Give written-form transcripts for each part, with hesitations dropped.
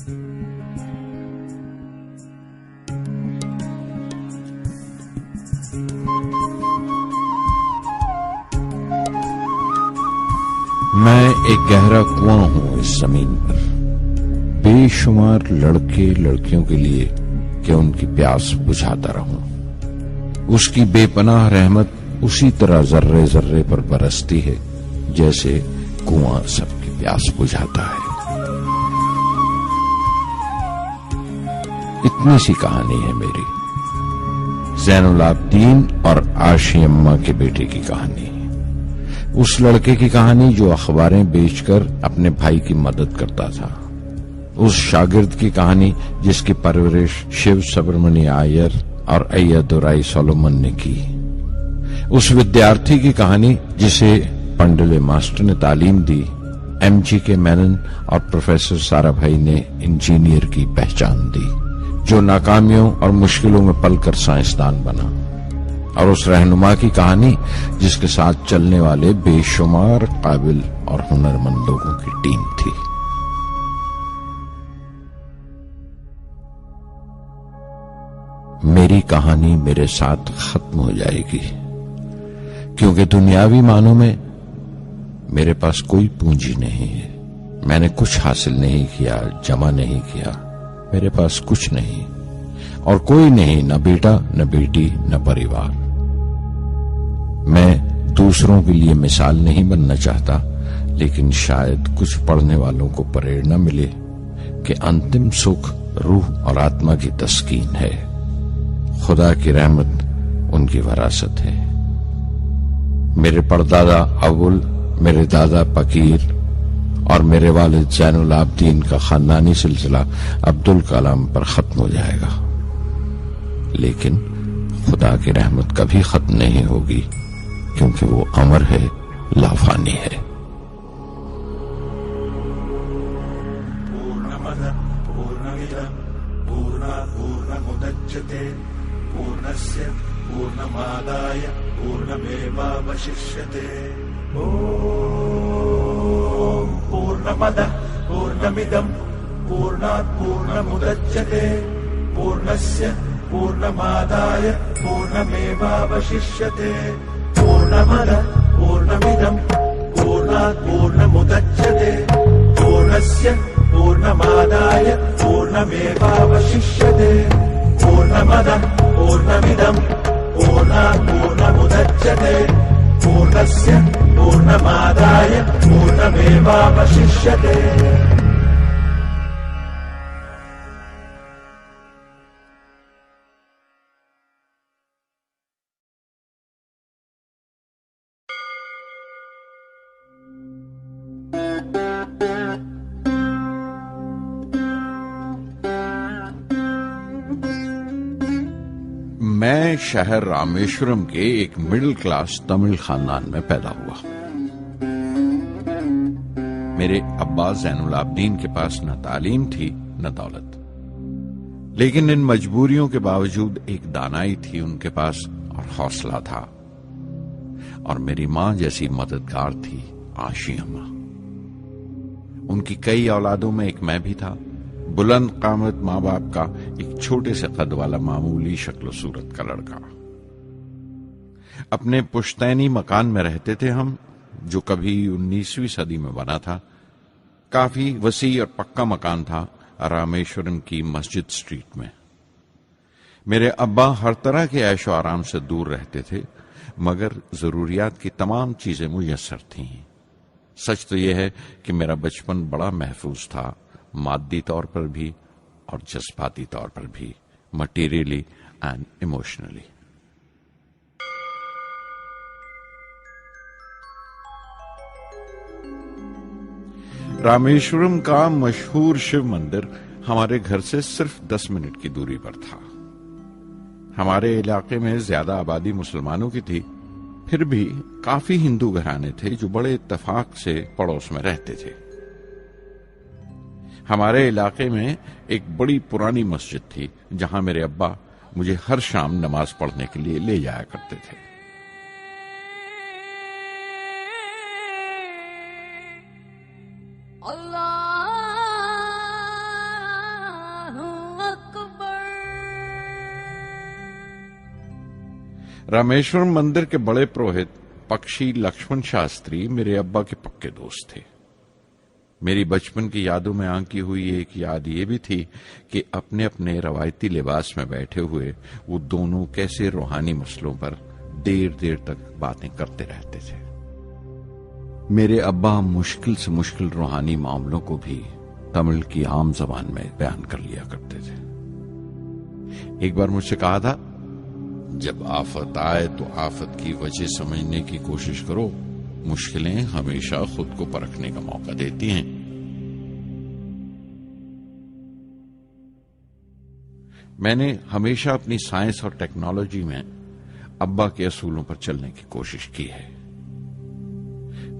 میں ایک گہرا کنواں ہوں اس زمین پر، بے شمار لڑکے لڑکیوں کے لیے کہ ان کی پیاس بجھاتا رہوں۔ اس کی بے پناہ رحمت اسی طرح ذرے ذرے پر برستی ہے جیسے کنواں سب کی پیاس بجھاتا ہے۔ اتنی سی کہانی ہے میری، زین العابدین اور عاشی اماں کے بیٹے کی کہانی، اس لڑکے کی کہانی جو اخباریں بیچ کر اپنے بھائی کی مدد کرتا تھا، اس شاگرد کی کہانی جس کی پرورش شیو سبرمنی آئیر اور ایادورائی سولومن نے کی، اس ودیارتھی کی کہانی جسے پنڈلے ماسٹر نے تعلیم دی، ایم جی کے مینن اور پروفیسر سارا بھائی نے انجینئر کی پہچان دی، جو ناکامیوں اور مشکلوں میں پل کر سائنسدان بنا، اور اس رہنما کی کہانی جس کے ساتھ چلنے والے بے شمار قابل اور ہنرمند لوگوں کی ٹیم تھی۔ میری کہانی میرے ساتھ ختم ہو جائے گی، کیونکہ دنیاوی معنوں میں میرے پاس کوئی پونجی نہیں ہے، میں نے کچھ حاصل نہیں کیا، جمع نہیں کیا، میرے پاس کچھ نہیں اور کوئی نہیں، نہ بیٹا نہ بیٹی نہ پریوار۔ میں دوسروں کے لیے مثال نہیں بننا چاہتا، لیکن شاید کچھ پڑھنے والوں کو پریرنا ملے کہ انتم سکھ روح اور آتما کی تسکین ہے، خدا کی رحمت ان کی وراثت ہے۔ میرے پردادا اول، میرے دادا پکیر اور میرے والد زین العابدین کا خاندانی سلسلہ عبدالکلام پر ختم ہو جائے گا، لیکن خدا کی رحمت کبھی ختم نہیں ہوگی، کیونکہ وہ امر ہے، لافانی ہے۔ पूर्णस्य पूर्णमादाय पूर्णमेवावशिष्यते। ॐ पूर्णमदः पूर्णमिदं पूर्णात् पूर्णमुदच्यते पूर्णस्य पूर्णमादाय पूर्णमेवावशिष्यते। पूर्णमदः पूर्णमिदं पूर्णात् पूर्णमुदच्यते पूर्णस्य पूर्णमादाय पूर्णमेवावशिष्यते। पूर्णमदः पूर्णमिदं पूर्णात् पूर्णमुदच्यते पूर्णस्य पूर्णमादाय पूर्णमेवावशिष्यते। میں شہر رامیشورم کے ایک مڈل کلاس تمل خاندان میں پیدا ہوا۔ میرے ابا زین العابدین کے پاس نہ تعلیم تھی نہ دولت، لیکن ان مجبوریوں کے باوجود ایک دانائی تھی ان کے پاس اور حوصلہ تھا، اور میری ماں جیسی مددگار تھی عاشی اماں۔ ان کی کئی اولادوں میں ایک میں بھی تھا، بلند قامت ماں باپ کا ایک چھوٹے سے قد والا معمولی شکل و صورت کا لڑکا۔ اپنے پشتینی مکان میں رہتے تھے ہم، جو کبھی 19ویں صدی میں بنا تھا۔ کافی وسیع اور پکا مکان تھا رامیشورم کی مسجد سٹریٹ میں۔ میرے ابا ہر طرح کے عیش و آرام سے دور رہتے تھے، مگر ضروریات کی تمام چیزیں میسر تھیں۔ سچ تو یہ ہے کہ میرا بچپن بڑا محفوظ تھا، مادی طور پر بھی اور جذباتی طور پر بھی، مٹیریلی اینڈ ایموشنلی۔ رامیشورم کا مشہور شیو مندر ہمارے گھر سے صرف 10 منٹ کی دوری پر تھا۔ ہمارے علاقے میں زیادہ آبادی مسلمانوں کی تھی، پھر بھی کافی ہندو گھرانے تھے جو بڑے اتفاق سے پڑوس میں رہتے تھے۔ ہمارے علاقے میں ایک بڑی پرانی مسجد تھی جہاں میرے ابا مجھے ہر شام نماز پڑھنے کے لیے لے جایا کرتے تھے۔ रामेश्वरम मंदिर के बड़े पुरोहित पक्षी लक्ष्मण शास्त्री मेरे अब्बा के पक्के दोस्त थे। मेरी बचपन की यादों में आंकी हुई एक याद ये भी थी कि अपने अपने रवायती लिबास में बैठे हुए वो दोनों कैसे रूहानी मसलों पर देर देर तक बातें करते रहते थे। मेरे अब्बा मुश्किल से मुश्किल रूहानी मामलों को भी तमिल की आम जबान में बयान कर लिया करते थे। एक बार मुझसे कहा था, जब आफत आए तो आफत की वजह समझने की कोशिश करो, मुश्किलें हमेशा खुद को परखने का मौका देती हैं। मैंने हमेशा अपनी साइंस और टेक्नोलॉजी में अब्बा के असूलों पर चलने की कोशिश की है।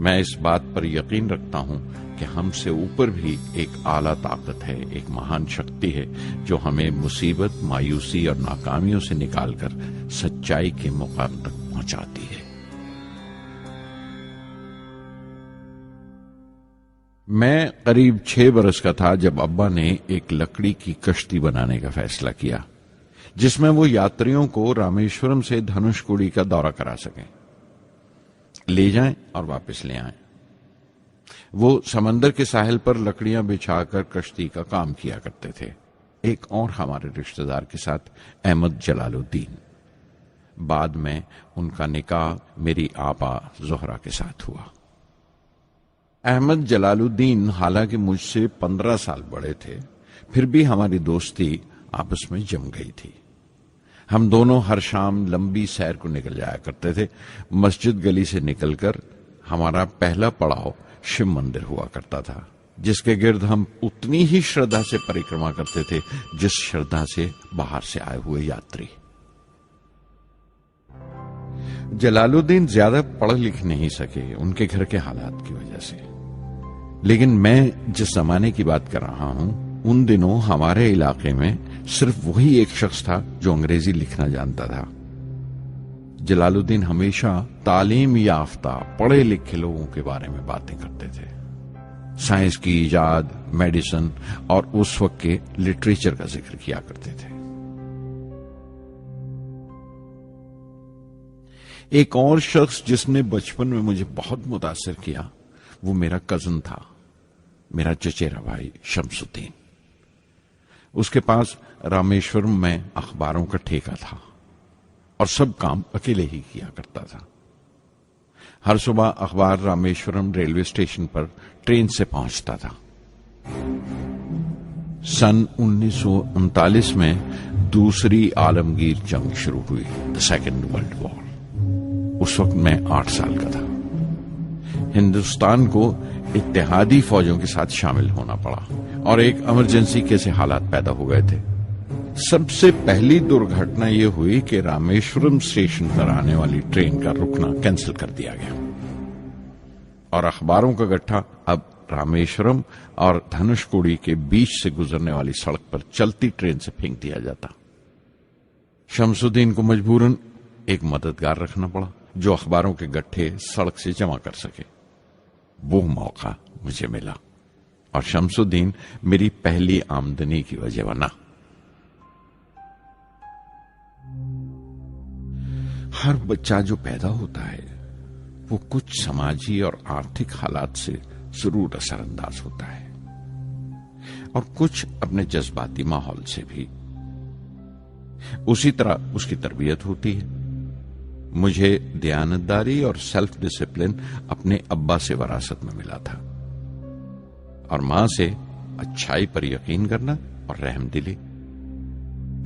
मैं इस बात पर यकीन रखता हूं कि हमसे ऊपर भी एक आला ताकत है, एक महान शक्ति है जो हमें मुसीबत, मायूसी और नाकामियों से निकालकर सच्चाई के मुकाम तक पहुंचाती है। मैं करीब 6 बरस का था जब अब्बा ने एक लकड़ी की कश्ती बनाने का फैसला किया, जिसमें वो यात्रियों को रामेश्वरम से धनुषकोडी का दौरा करा सकें, ले जाएं और वापस ले आएं। वो समंदर के साहिल पर लकड़ियां बिछाकर कश्ती का काम किया करते थे। एक और हमारे रिश्तेदार के साथ, अहमद जलालुद्दीन। बाद में उनका निकाह मेरी आपा जोहरा के साथ हुआ। अहमद जलालुद्दीन हालांकि मुझसे 15 साल बड़े थे, फिर भी हमारी दोस्ती आपस में जम गई थी। हम दोनों हर शाम लंबी सैर को निकल जाया करते थे। मस्जिद गली से निकलकर हमारा पहला पड़ाव शिव मंदिर हुआ करता था, जिसके गिर्द हम उतनी ही श्रद्धा से परिक्रमा करते थे जिस श्रद्धा से बाहर से आए हुए यात्री। जलालुद्दीन ज्यादा पढ़ लिख नहीं सके उनके घर के हालात की वजह से, लेकिन मैं जिस जमाने की बात कर रहा हूं, उन दिनों हमारे इलाके में सिर्फ वही एक शख्स था जो अंग्रेजी लिखना जानता था। जलालुद्दीन हमेशा तालीम याफ्ता पढ़े लिखे लोगों के बारे में बातें करते थे, साइंस की इजाद, मेडिसिन और उस वक्त के लिटरेचर का जिक्र किया करते थे। एक और शख्स जिसने बचपन में मुझे बहुत मुतासिर किया वो मेरा कजन था, मेरा चचेरा भाई शमसुद्दीन। उसके पास रामेश्वरम में अखबारों का ठेका था और सब काम अकेले ही किया करता था। हर सुबह अखबार रामेश्वरम रेलवे स्टेशन पर ट्रेन से पहुंचता था। सन 1939 में दूसरी आलमगीर जंग शुरू हुई, द सेकेंड वर्ल्ड वॉर। उस वक्त मैं 8 साल का था। हिंदुस्तान को इत्तेहादी फौजों के साथ शामिल होना पड़ा और एक इमरजेंसी के हालात पैदा हो गए थे। सबसे पहली दुर्घटना यह हुई कि रामेश्वरम स्टेशन पर आने वाली ट्रेन का रुकना कैंसिल कर दिया गया और अखबारों का गट्ठा अब रामेश्वरम और धनुषकोडी के बीच से गुजरने वाली सड़क पर चलती ट्रेन से फेंक दिया जाता। शमसुद्दीन को मजबूरन एक मददगार रखना पड़ा जो अखबारों के गट्ठे सड़क से जमा कर सके। वो मौका मुझे मिला और शमसुद्दीन मेरी पहली आमदनी की वजह बना। हर बच्चा जो पैदा होता है वो कुछ समाजी और आर्थिक हालात से जरूर असरअंदाज होता है और कुछ अपने जज्बाती माहौल से भी। उसी तरह उसकी तरबियत होती है। मुझे दयानतदारी और सेल्फ डिसिप्लिन अपने अब्बा से विरासत में मिला था और मां से अच्छाई पर यकीन करना और रहमदिली।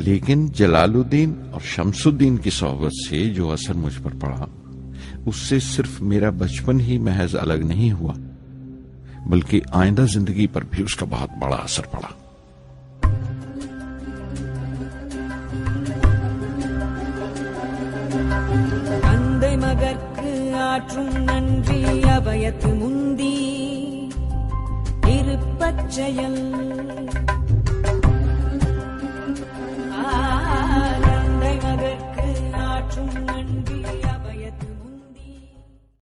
लेकिन जलालुद्दीन और शमसुद्दीन की सोहबत से जो असर मुझ पर पड़ा, उससे सिर्फ मेरा बचपन ही महज अलग नहीं हुआ, बल्कि आइंदा जिंदगी पर भी उसका बहुत बड़ा असर पड़ा। தந்தை மகற்கு ஆற்றும் நன்றி அபயத்து முந்தி இருப்பச்செயல் தந்தை மகற்கு ஆற்றும்